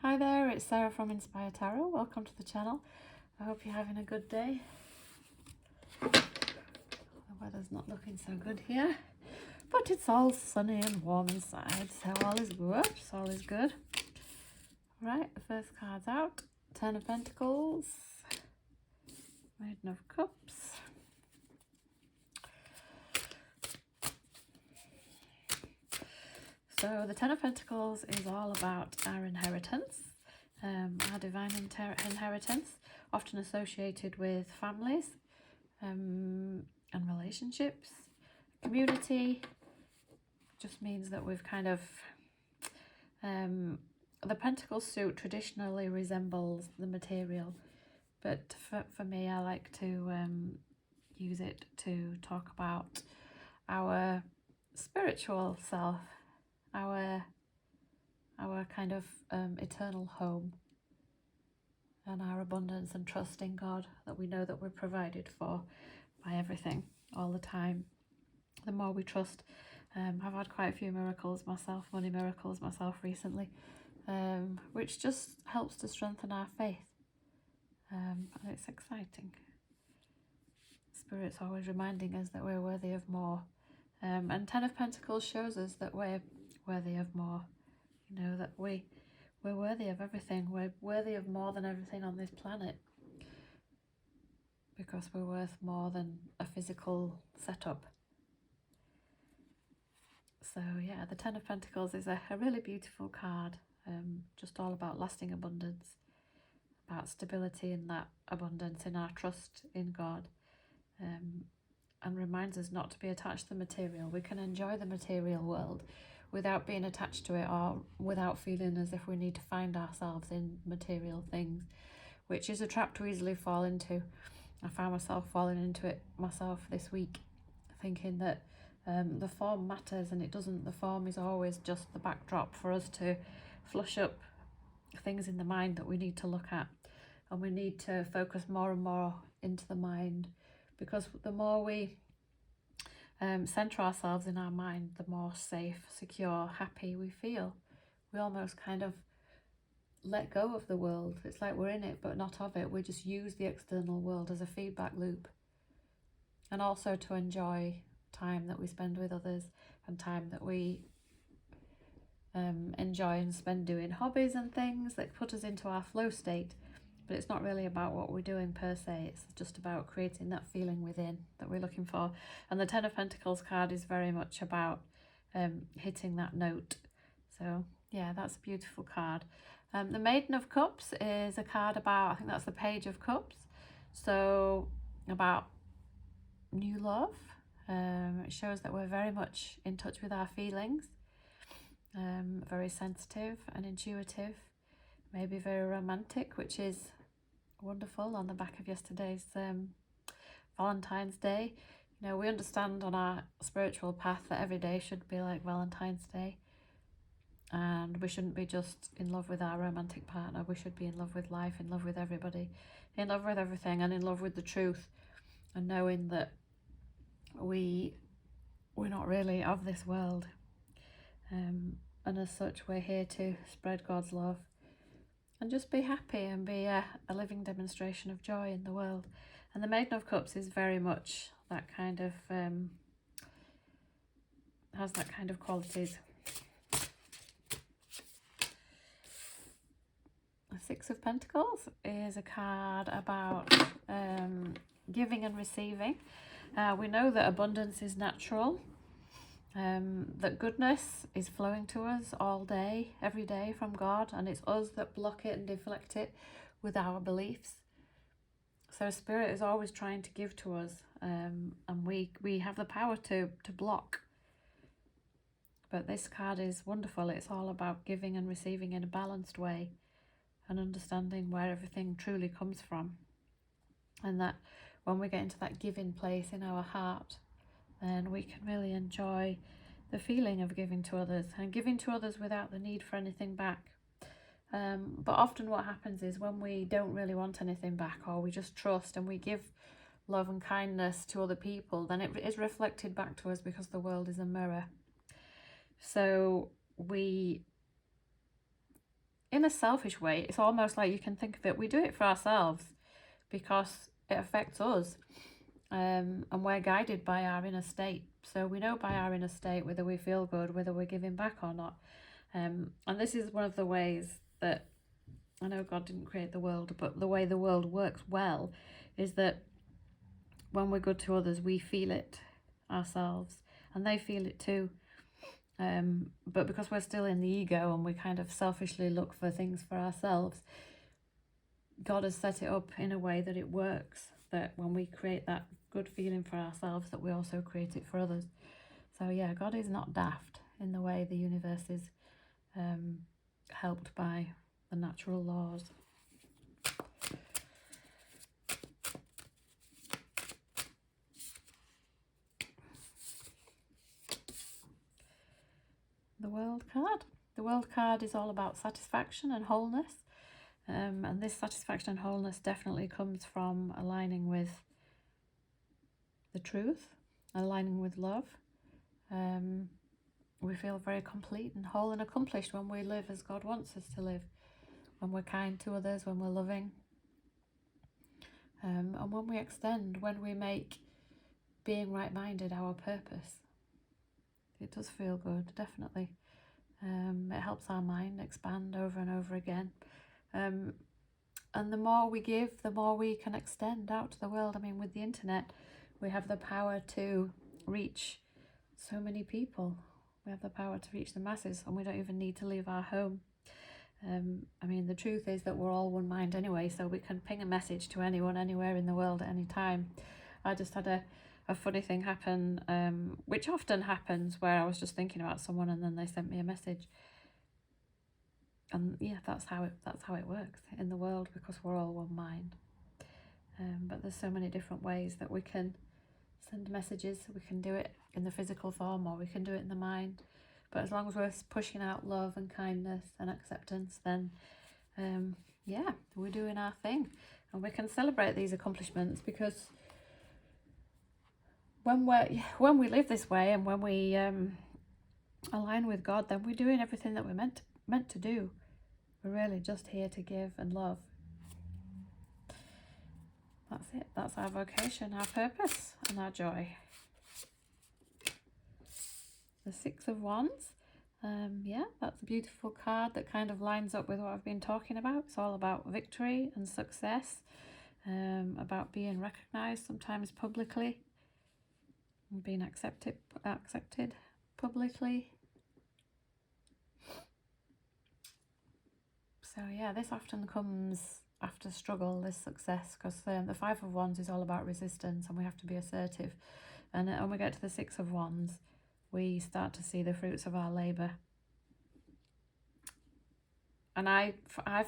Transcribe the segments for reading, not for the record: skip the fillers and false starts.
Hi there, it's Sarah from Inspire Tarot. Welcome to the channel. I hope you're having a good day. The weather's not looking so good here, but it's all sunny and warm inside, so all is good. All is good. Right, the first card's out. Ten of Pentacles, Maiden of Cups, so the Ten of Pentacles is all about our inheritance, our divine inheritance, often associated with families and relationships. Community just means that we've kind of, the Pentacle suit traditionally resembles the material, but for me, I like to use it to talk about our spiritual self, our kind of eternal home, and our abundance and trust in God, that we know that we're provided for by everything all the time. The more we trust, I've had quite a few miracles myself, money miracles myself recently, which just helps to strengthen our faith, and it's exciting. Spirit's always reminding us that we're worthy of more, and Ten of Pentacles shows us that we're worthy of more. You know, that we're worthy of everything. We're worthy of more than everything on this planet, because we're worth more than a physical setup. So yeah, the Ten of Pentacles is a really beautiful card, just all about lasting abundance, about stability in that abundance, in our trust in God, and reminds us not to be attached to the material. We can enjoy the material world without being attached to it, or without feeling as if we need to find ourselves in material things, which is a trap to easily fall into. I found myself falling into it myself this week, thinking that the form matters, and it doesn't. The form is always just the backdrop for us to flush up things in the mind that we need to look at, and we need to focus more and more into the mind, because the more we center ourselves in our mind, the more safe, secure, happy we feel. We almost kind of let go of the world. It's like we're in it but not of it. We just use the external world as a feedback loop, and also to enjoy time that we spend with others, and time that we enjoy and spend doing hobbies and things that put us into our flow state. But it's not really about what we're doing per se, it's just about creating that feeling within that we're looking for. And the Ten of Pentacles card is very much about hitting that note. So yeah, that's a beautiful card. The Maiden of Cups is a card about, I think that's the Page of Cups, so about new love. It shows that we're very much in touch with our feelings, very sensitive and intuitive, maybe very romantic, which is wonderful on the back of yesterday's Valentine's Day. You know, we understand on our spiritual path that every day should be like Valentine's Day, and we shouldn't be just in love with our romantic partner. We should be in love with life, in love with everybody, in love with everything, and in love with the truth, and knowing that we're not really of this world, and as such we're here to spread God's love and just be happy and be a living demonstration of joy in the world. And the Maiden of Cups is very much that kind of has that kind of qualities. The Six of Pentacles is a card about giving and receiving. We know that abundance is natural, that goodness is flowing to us all day, every day from God, and it's us that block it and deflect it with our beliefs. So Spirit is always trying to give to us, and we have the power to block. But this card is wonderful. It's all about giving and receiving in a balanced way, and understanding where everything truly comes from, and that when we get into that giving place in our heart, then we can really enjoy the feeling of giving to others, and giving to others without the need for anything back. But often what happens is when we don't really want anything back, or we just trust and we give love and kindness to other people, then it is reflected back to us, because the world is a mirror. So in a selfish way, it's almost like you can think of it, we do it for ourselves because it affects us, and we're guided by our inner state. So we know by our inner state whether we feel good, whether we're giving back or not. And this is one of the ways that, I know God didn't create the world, but the way the world works well is that when we're good to others, we feel it ourselves and they feel it too. But because we're still in the ego and we kind of selfishly look for things for ourselves, God has set it up in a way that it works, that when we create that good feeling for ourselves, that we also create it for others. So yeah, God is not daft in the way the universe is helped by the natural laws. The World card. The World card is all about satisfaction and wholeness. And this satisfaction and wholeness definitely comes from aligning with the truth, aligning with love. We feel very complete and whole and accomplished when we live as God wants us to live, when we're kind to others, when we're loving, and when we extend, when we make being right-minded our purpose. It does feel good, definitely. It helps our mind expand over and over again. And the more we give, the more we can extend out to the world. I mean, with the internet, we have the power to reach so many people. We have the power to reach the masses, and we don't even need to leave our home. I mean, the truth is that we're all one mind anyway, so we can ping a message to anyone, anywhere in the world at any time. I just had a funny thing happen, which often happens, where I was just thinking about someone and then they sent me a message. And yeah, that's how it works in the world, because we're all one mind. But there's so many different ways that we can send messages. We can do it in the physical form, or we can do it in the mind. But as long as we're pushing out love and kindness and acceptance, then yeah, we're doing our thing. And we can celebrate these accomplishments, because when we live this way, and when we align with God, then we're doing everything that we're meant to do. We're really just here to give and love. That's it. That's our vocation, our purpose, and our joy. The Six of Wands. Yeah, that's a beautiful card that kind of lines up with what I've been talking about. It's all about victory and success, about being recognised, sometimes publicly, and being accepted publicly. So yeah, this often comes after struggle, this success, because the Five of Wands is all about resistance, and we have to be assertive. And when we get to the Six of Wands, we start to see the fruits of our labour. And I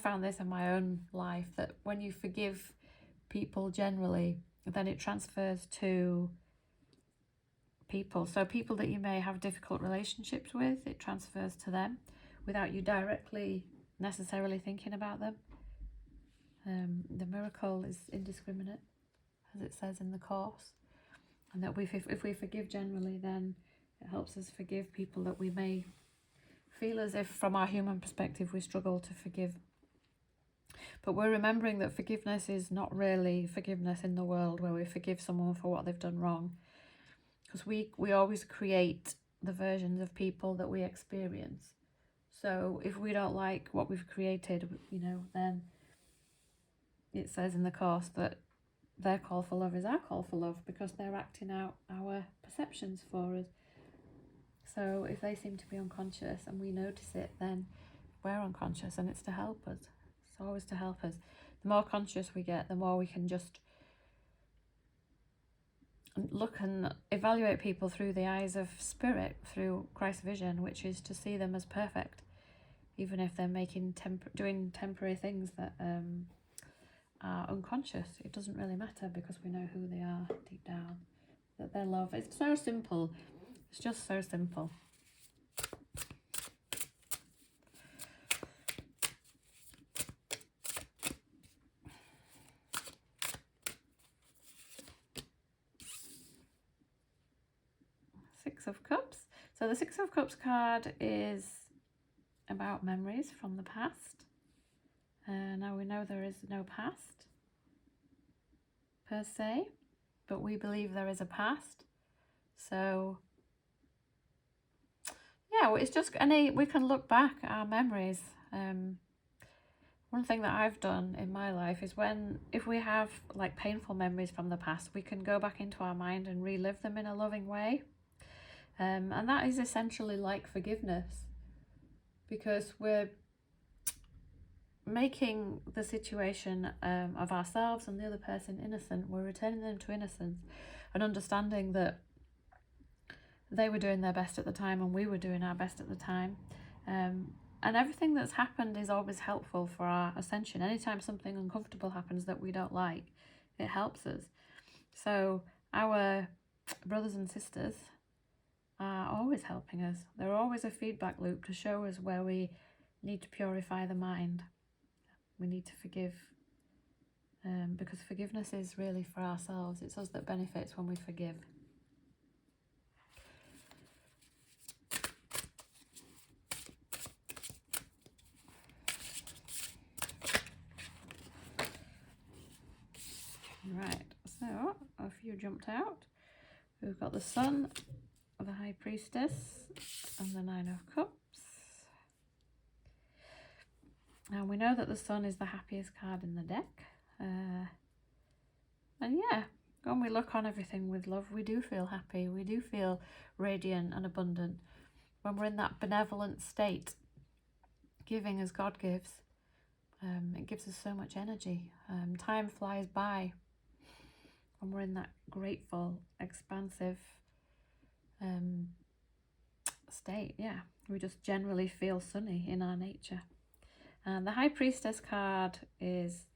found this in my own life, that when you forgive people generally, then it transfers to people. So people that you may have difficult relationships with, it transfers to them without you directly necessarily thinking about them. The miracle is indiscriminate, as it says in the Course. And that if we forgive generally, then it helps us forgive people that we may feel as if, from our human perspective, we struggle to forgive. But we're remembering that forgiveness is not really forgiveness in the world, where we forgive someone for what they've done wrong. Because we always create the versions of people that we experience. So if we don't like what we've created, then it says in the Course that their call for love is our call for love, because they're acting out our perceptions for us. So if they seem to be unconscious and we notice it, then we're unconscious, and it's to help us. It's always to help us. The more conscious we get, the more we can just look and evaluate people through the eyes of spirit, through Christ's vision, which is to see them as perfect, even if they're doing temporary things that are unconscious. It doesn't really matter, because we know who they are deep down, that their love. It's so simple. It's just so simple. Six of Cups. So the Six of Cups card is about memories from the past. Now we know there is no past per se, but we believe there is a past. So yeah, it's just we can look back at our memories. One thing that I've done in my life is if we have like painful memories from the past, we can go back into our mind and relive them in a loving way. And that is essentially like forgiveness, because we're making the situation of ourselves and the other person innocent. We're returning them to innocence and understanding that they were doing their best at the time and we were doing our best at the time. And everything that's happened is always helpful for our ascension. Anytime something uncomfortable happens that we don't like, it helps us. So our brothers and sisters are always helping us. They're always a feedback loop to show us where we need to purify the mind. We need to forgive, because forgiveness is really for ourselves. It's us that benefits when we forgive. Right, so a few jumped out. We've got the Sun, the High Priestess, and the Nine of Cups. And we know that the Sun is the happiest card in the deck. And yeah, when we look on everything with love, we do feel happy. We do feel radiant and abundant. When we're in that benevolent state, giving as God gives, it gives us so much energy. Time flies by. When we're in that grateful, expansive state, yeah, we just generally feel sunny in our nature. And the High Priestess card is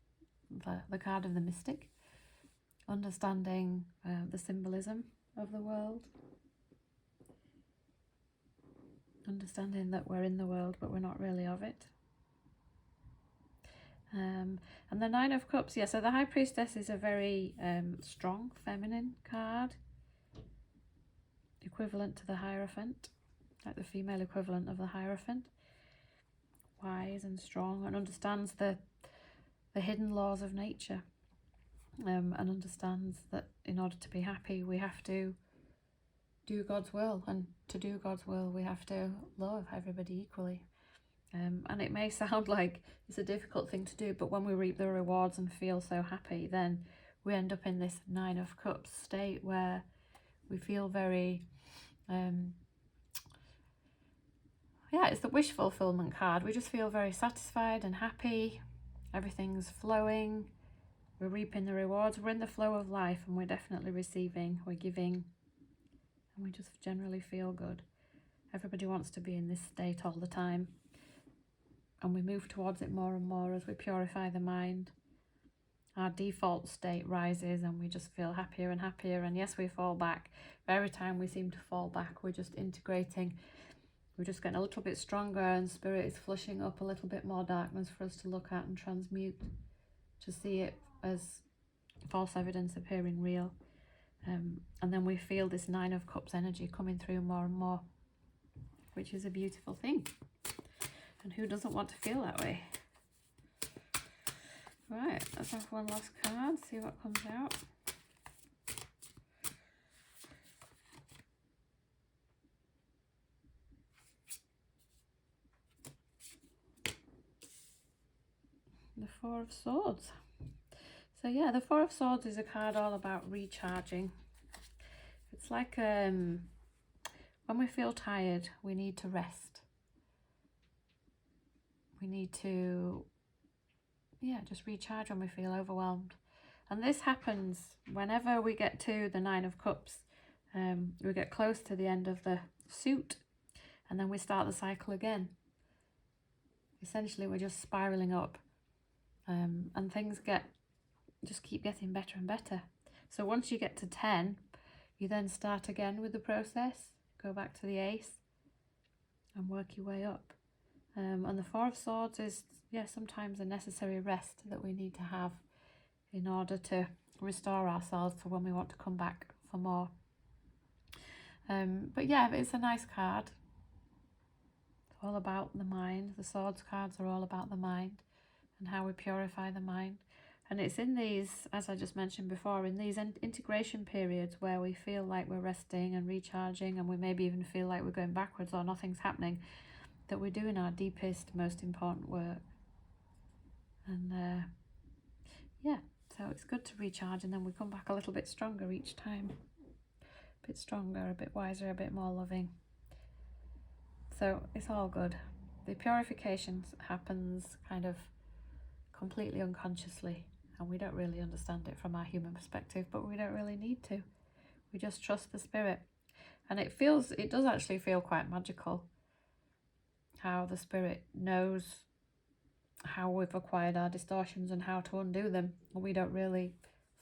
the card of the mystic, understanding the symbolism of the world, understanding that we're in the world but we're not really of it. And the Nine of Cups, yeah, so the High Priestess is a very strong feminine card, equivalent to the Hierophant, like the female equivalent of the Hierophant. Wise and strong, and understands the hidden laws of nature, and understands that in order to be happy we have to do God's will, and to do God's will we have to love everybody equally. And it may sound like it's a difficult thing to do, but when we reap the rewards and feel so happy, then we end up in this Nine of Cups state where we feel very yeah, it's the wish fulfillment card. We just feel very satisfied and happy. Everything's flowing. We're reaping the rewards. We're in the flow of life, and we're definitely receiving. We're giving, and we just generally feel good. Everybody wants to be in this state all the time, and we move towards it more and more as we purify the mind. Our default state rises, and we just feel happier and happier. And yes, we fall back. But every time we seem to fall back, we're just integrating. We're just getting a little bit stronger, and Spirit is flushing up a little bit more darkness for us to look at and transmute, to see it as false evidence appearing real. And then we feel this Nine of Cups energy coming through more and more, which is a beautiful thing. And who doesn't want to feel that way? Right, let's have one last card, see what comes out. The Four of Swords. So yeah, the Four of Swords is a card all about recharging. It's like when we feel tired, we need to rest. We need to, yeah, just recharge when we feel overwhelmed. And this happens whenever we get to the Nine of Cups. We get close to the end of the suit, and then we start the cycle again. Essentially, we're just spiraling up. And things just keep getting better and better. So once you get to 10, you then start again with the process, go back to the Ace and work your way up. And the Four of Swords is, yeah, sometimes a necessary rest that we need to have in order to restore ourselves for when we want to come back for more. But yeah, it's a nice card. It's all about the mind. The Swords cards are all about the mind. and how we purify the mind. And it's in these, as I just mentioned before, in these integration periods where we feel like we're resting and recharging, and we maybe even feel like we're going backwards or nothing's happening, that we're doing our deepest, most important work. And yeah, so it's good to recharge, and then we come back a little bit stronger each time. A bit stronger, a bit wiser, a bit more loving. So it's all good. The purification happens kind of completely unconsciously, and we don't really understand it from our human perspective, but we don't really need to. We just trust the spirit. And it does actually feel quite magical, how the spirit knows how we've acquired our distortions and how to undo them. We don't really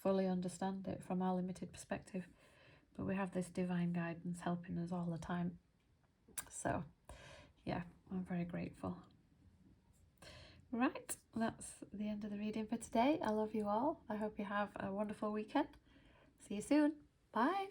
fully understand it from our limited perspective, but we have this divine guidance helping us all the time. So yeah, I'm very grateful. Right, that's the end of the reading for today. I love you all. I hope you have a wonderful weekend. See you soon. Bye.